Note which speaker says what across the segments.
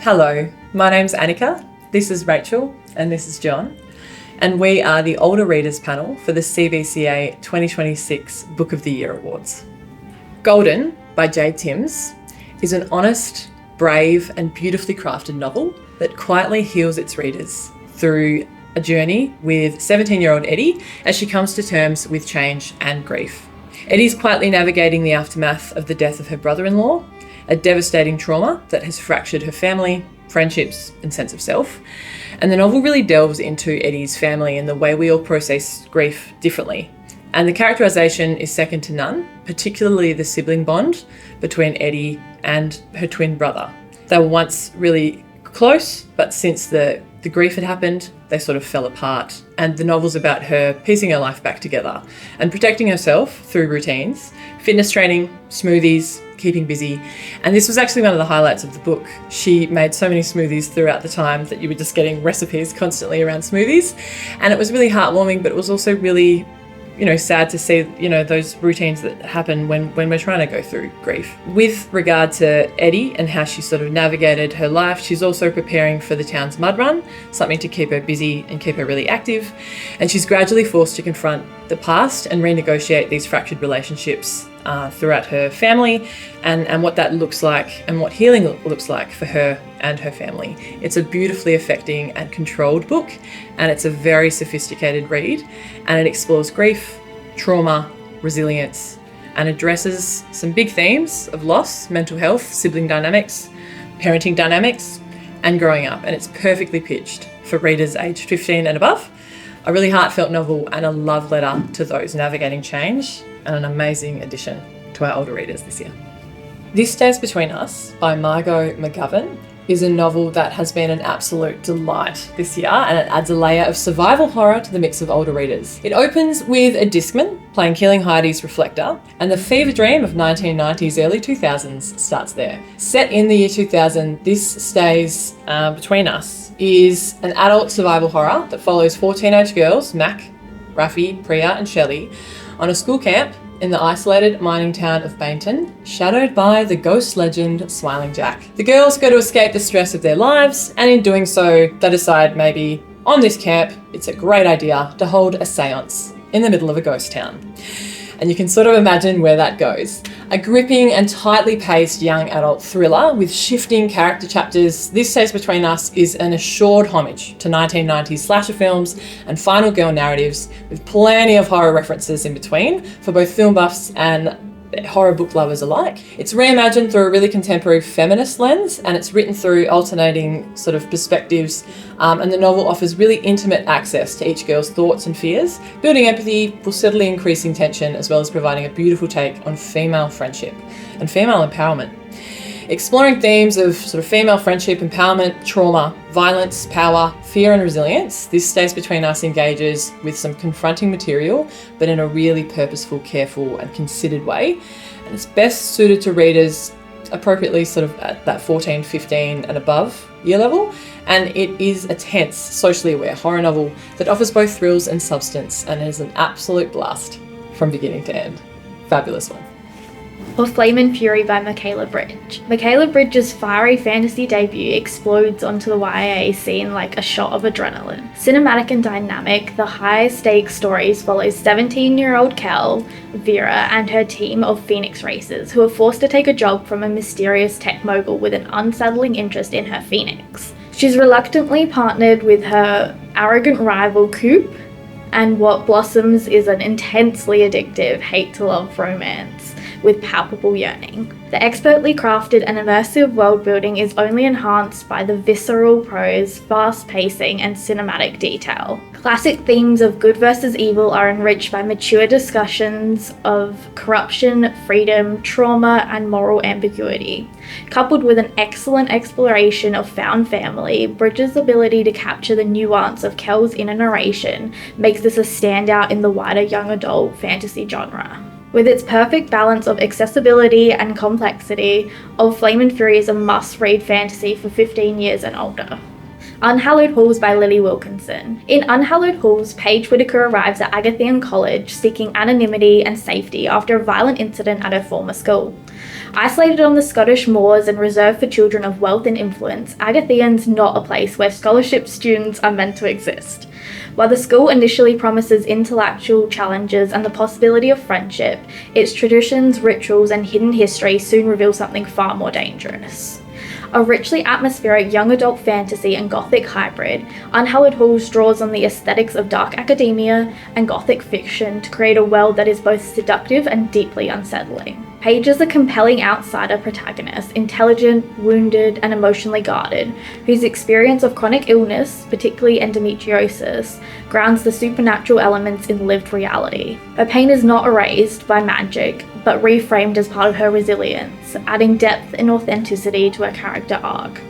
Speaker 1: Hello, my name's Annika, this is Rachel, and this is John, and we are the Older Readers panel for the CBCA 2026 Book of the Year Awards. Golden, by Jade is an honest, brave and beautifully crafted novel that quietly heals its readers through a journey with 17-year-old Eddie as she comes to terms with change and grief. Eddie's quietly navigating the aftermath of the death of her brother-in-law, a devastating trauma that has fractured her family, friendships and sense of self. And the novel really delves into Eddie's family and the way we all process grief differently. And the characterisation is second to none, particularly the sibling bond between Eddie and her twin brother. They were once really close, but since the grief had happened, they sort of fell apart. And the novel's about her piecing her life back together and protecting herself through routines, fitness training, smoothies, keeping busy. And this was actually one of the highlights of the book. She made so many smoothies throughout the time that you were just getting recipes constantly around smoothies. And it was really heartwarming, but it was also really sad to see, those routines that happen when we're trying to go through grief. With regard to Eddie and how she sort of navigated her life, she's also preparing for the town's mud run, something to keep her busy and keep her really active. And she's gradually forced to confront the past and renegotiate these fractured relationships throughout her family and what that looks like and what healing looks like for her and her family. It's a beautifully affecting and controlled book, and it's a very sophisticated read, and it explores grief, trauma, resilience, and addresses some big themes of loss, mental health, sibling dynamics, parenting dynamics, and growing up. And it's perfectly pitched for readers aged 15 and above. A really heartfelt novel and a love letter to those navigating change, and an amazing addition to our older readers this year. This Stays Between Us by Margot McGovern is a novel that has been an absolute delight this year, and it adds a layer of survival horror to the mix of older readers. It opens with a discman playing Killing Heidi's Reflector, and the fever dream of 1990s, early 2000s starts there. Set in the year 2000, This Stays Between Us is an adult survival horror that follows 4 teenage girls, Mac, Rafi, Priya and Shelley, on a school camp in the isolated mining town of Bainton, shadowed by the ghost legend Smiling Jack. The girls go to escape the stress of their lives, and in doing so, they decide maybe on this camp, it's a great idea to hold a seance in the middle of a ghost town. And you can sort of imagine where that goes. A gripping and tightly paced young adult thriller with shifting character chapters, This Stays Between Us is an assured homage to 1990s slasher films and final girl narratives, with plenty of horror references in between for both film buffs and horror book lovers alike. It's reimagined through a really contemporary feminist lens, and it's written through alternating sort of perspectives, and the novel offers really intimate access to each girl's thoughts and fears, building empathy while steadily increasing tension, as well as providing a beautiful take on female friendship and female empowerment. Exploring themes of sort of female friendship, empowerment, trauma, violence, power, fear and resilience, This Stays Between Us engages with some confronting material, but in a really purposeful, careful and considered way. And it's best suited to readers appropriately sort of at that 14, 15 and above year level. And it is a tense, socially aware horror novel that offers both thrills and substance, and is an absolute blast from beginning to end. Fabulous one.
Speaker 2: Or Flame and Fury by Michaela Bridge. Michaela Bridge's fiery fantasy debut explodes onto the YA scene like a shot of adrenaline. Cinematic and dynamic, the high-stakes stories follow 17-year-old Kel, Vera, and her team of Phoenix racers who are forced to take a job from a mysterious tech mogul with an unsettling interest in her Phoenix. She's reluctantly partnered with her arrogant rival Coop, and what blossoms is an intensely addictive hate-to-love romance with palpable yearning. The expertly crafted and immersive world building is only enhanced by the visceral prose, fast pacing, and cinematic detail. Classic themes of good versus evil are enriched by mature discussions of corruption, freedom, trauma, and moral ambiguity. Coupled with an excellent exploration of found family, Bridges' ability to capture the nuance of Kel's inner narration makes this a standout in the wider young adult fantasy genre. With its perfect balance of accessibility and complexity, Of Flame and Fury is a must-read fantasy for 15 years and older. Unhallowed Halls by Lili Wilkinson. In Unhallowed Halls, Paige Whitaker arrives at Agathian College seeking anonymity and safety after a violent incident at her former school. Isolated on the Scottish moors and reserved for children of wealth and influence, Agathian's not a place where scholarship students are meant to exist. While the school initially promises intellectual challenges and the possibility of friendship, its traditions, rituals, and hidden history soon reveal something far more dangerous. A richly atmospheric young adult fantasy and gothic hybrid, Unhallowed Halls draws on the aesthetics of dark academia and gothic fiction to create a world that is both seductive and deeply unsettling. Paige is a compelling outsider protagonist, intelligent, wounded, and emotionally guarded, whose experience of chronic illness, particularly endometriosis, grounds the supernatural elements in lived reality. Her pain is not erased by magic, but reframed as part of her resilience, adding depth and authenticity to her character arc.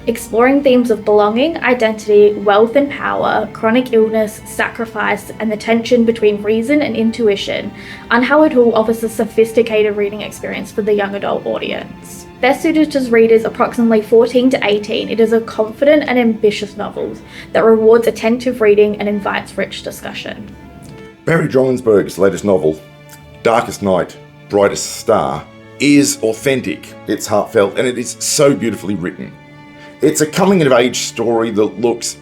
Speaker 2: Exploring themes of belonging, identity, wealth and power, chronic illness, sacrifice, and the tension between reason and intuition, Unhallowed Hall offers a sophisticated reading experience for the young adult audience. Best suited to readers approximately 14 to 18, it is a confident and ambitious novel that rewards attentive reading and invites rich discussion.
Speaker 3: Barry Jonsberg's latest novel, Darkest Night, Brightest Star, is authentic, it's heartfelt, and it is so beautifully written. It's a coming-of-age story that looks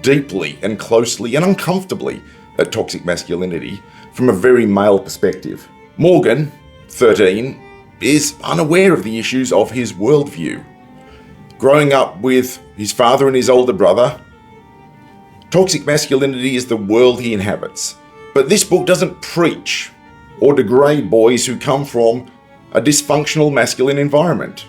Speaker 3: deeply and closely and uncomfortably at toxic masculinity from a very male perspective. Morgan, 13, is unaware of the issues of his worldview. Growing up with his father and his older brother, toxic masculinity is the world he inhabits. But this book doesn't preach or degrade boys who come from a dysfunctional masculine environment.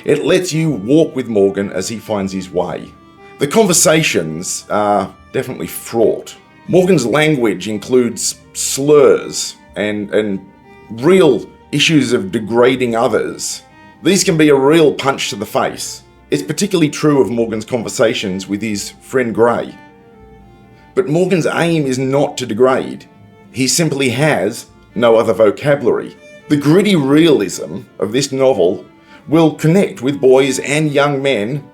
Speaker 3: It lets you walk with Morgan as he finds his way. The conversations are definitely fraught. Morgan's language includes slurs and real issues of degrading others. These can be a real punch to the face. It's particularly true of Morgan's conversations with his friend Gray. But Morgan's aim is not to degrade. He simply has no other vocabulary. The gritty realism of this novel will connect with boys and young men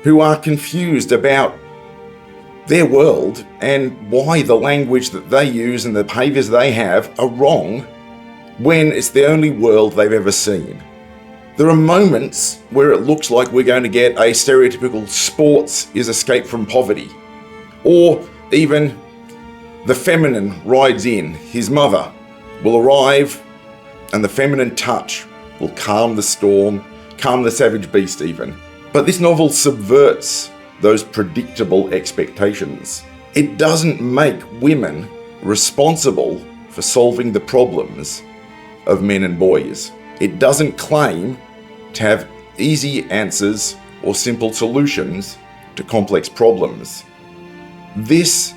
Speaker 3: who are confused about their world and why the language that they use and the behaviours they have are wrong when it's the only world they've ever seen. There are moments where it looks like we're going to get a stereotypical sports is escape from poverty, or even the feminine rides in, his mother will arrive and the feminine touch will calm the storm, calm the savage beast even. But this novel subverts those predictable expectations. It doesn't make women responsible for solving the problems of men and boys. It doesn't claim to have easy answers or simple solutions to complex problems. This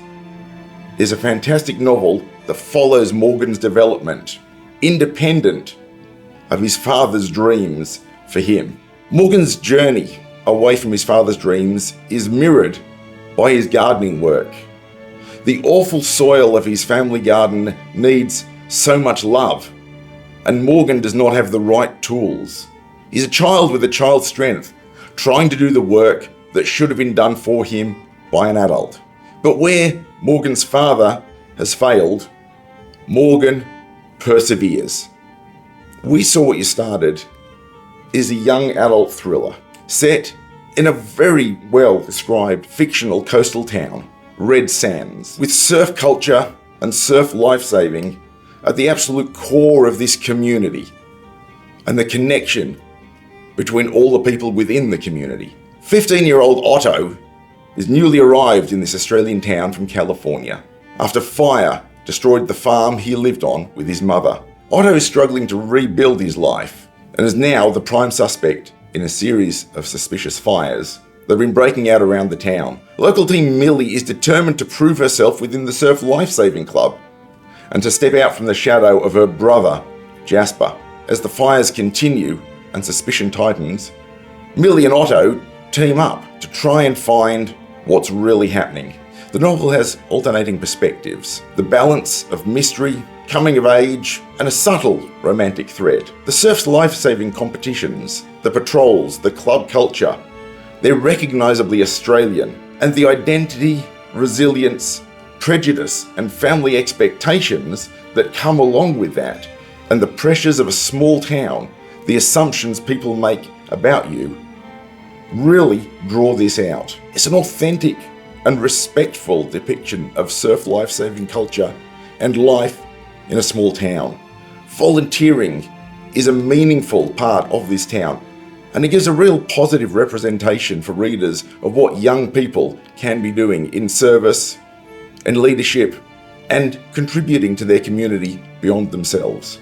Speaker 3: is a fantastic novel that follows Morgan's development, independent of his father's dreams for him. Morgan's journey away from his father's dreams is mirrored by his gardening work. The awful soil of his family garden needs so much love, and Morgan does not have the right tools. He's a child with a child's strength, trying to do the work that should have been done for him by an adult. But where Morgan's father has failed, Morgan perseveres. We Saw What You Started is a young adult thriller set in a very well-described fictional coastal town, Red Sands, with surf culture and surf lifesaving at the absolute core of this community, and the connection between all the people within the community. 15-year-old Otto is newly arrived in this Australian town from California after fire destroyed the farm he lived on with his mother. Otto is struggling to rebuild his life and is now the prime suspect in a series of suspicious fires that have been breaking out around the town. Local team Millie is determined to prove herself within the Surf Lifesaving Club and to step out from the shadow of her brother, Jasper. As the fires continue and suspicion tightens, Millie and Otto team up to try and find what's really happening. The novel has alternating perspectives, the balance of mystery, coming of age, and a subtle romantic thread. The surf's life-saving competitions, the patrols, the club culture, They're recognisably Australian, and the identity, resilience, prejudice and family expectations that come along with that, and the pressures of a small town, the assumptions people make about you, really draw this out. It's an authentic and respectful depiction of surf life-saving culture and life in a small town. Volunteering is a meaningful part of this town, and it gives a real positive representation for readers of what young people can be doing in service and leadership and contributing to their community beyond themselves.